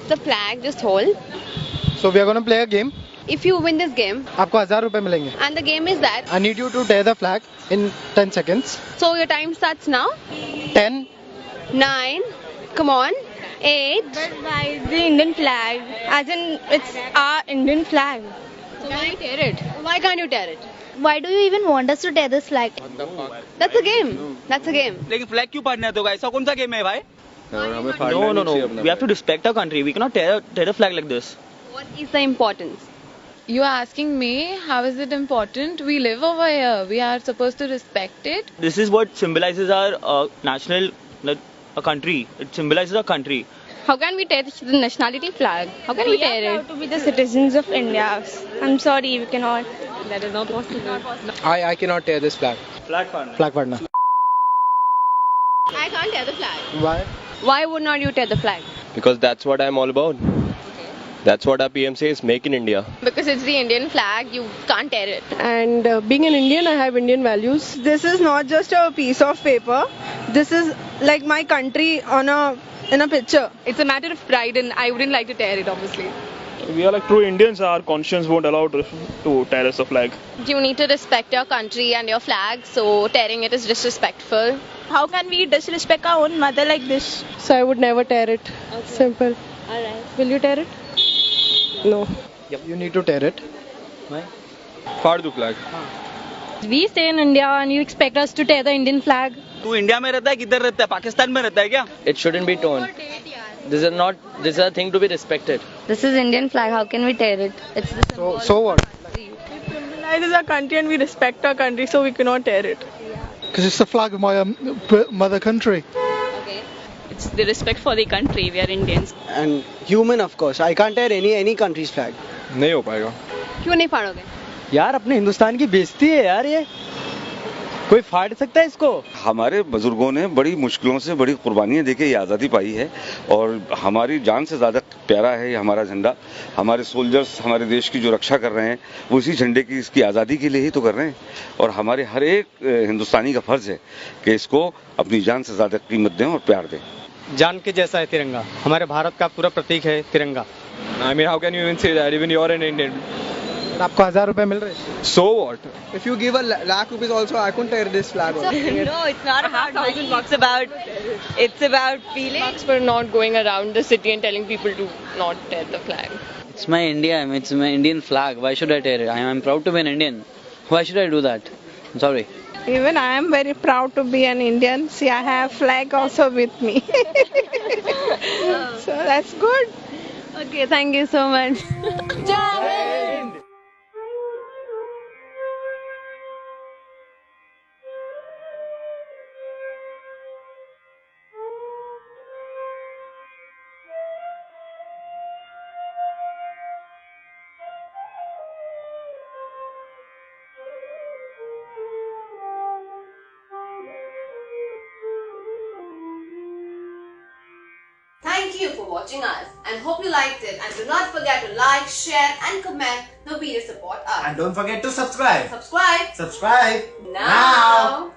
the flag, just hold. So we are going to play a game. If you win this game, आपको 1000 रुपए मिलेंगे. and the game is that, I need you to tear the flag in 10 seconds. so your time starts now. 10. 9, come on, 8. But why the Indian flag? As in, it's our Indian flag. So why tear it? Why can't you tear it? Why do you even want us to tear this flag? That's a game. That's a game. लेकिन flag क्यों फाड़ना है तो ऐसा कौन सा game है भाई? No. We have to respect our country. We cannot tear a flag like this. What is the importance? You are asking me how is it important? We live over here. We are supposed to respect it. This is what symbolizes our national, a country. It symbolizes our country. How can we tear the nationality flag? How can we tear are it? proud to be the citizens of India. I'm sorry, we cannot. That is not possible. I cannot tear this flag. Flag फाड़ना. Flag फाड़ना. I can't tear the flag. Why? Why would not you tear the flag? Because that's what I'm all about. That's what our PM says, make in India. Because it's the Indian flag, you can't tear it. And being an Indian, I have Indian values. This is not just a piece of paper. This is like my country in a picture. It's a matter of pride and I wouldn't like to tear it, obviously. We are like true Indians. Our conscience won't allow to tear us a flag. You need to respect your country and your flag, so tearing it is disrespectful. How can we disrespect our own mother like this? So I would never tear it. Simple. Alright. Will you tear it? No. You need to tear it. फाड़ दो flag. We stay in India and you expect us to tear the Indian flag? तू India में रहता है किधर रहता है? पाकिस्तान में रहता है क्या? It shouldn't be torn. This is a thing to be respected. This is Indian flag. How can we tear it? It's the symbol. So what? It symbolizes our country and we respect our country, so we cannot tear it. Because it's the flag of my mother country. Okay. It's the respect for the country. We are Indians. And human, of course. I can't tear any country's flag. नहीं हो पाएगा. क्यों नहीं फाड़ोगे? यार अपने हिंदुस्तान की बेइज्जती है यार ये. कोई फाड़ सकता है इसको? हमारे बुजुर्गों ने बड़ी मुश्किलों से बड़ी कुर्बानियां देके ये आज़ादी पाई है और हमारी जान से ज़्यादा प्यारा है ये हमारा झंडा. हमारे सोल्जर्स हमारे देश की जो रक्षा कर रहे हैं वो इसी झंडे की इसकी आज़ादी के लिए ही तो कर रहे हैं और हमारे हर एक हिंदुस्तानी का फर्ज है कि इसको अपनी जान से ज़्यादा कीमत दें और प्यार दें. जान के जैसा है तिरंगा. हमारे भारत का पूरा प्रतीक है तिरंगा. I mean, how can you even say that? Even you're an Indian. आपको 1000 रुपए मिल रहे हैं. So what? If you give a lakh rupees also, I couldn't tear this flag. No, it's not about money. It's about feelings. For not going around the city and telling people to not tear the flag. It's my India. It's my Indian flag. Why should I tear it? I'm proud to be an Indian. Why should I do that? I'm sorry. Even I am very proud to be an Indian. See, I have flag also with me. So that's good. Okay, thank you so much. Thank you for watching us and hope you liked it, and do not forget to like, share and comment the video support us. And don't forget to subscribe. Subscribe Subscribe now.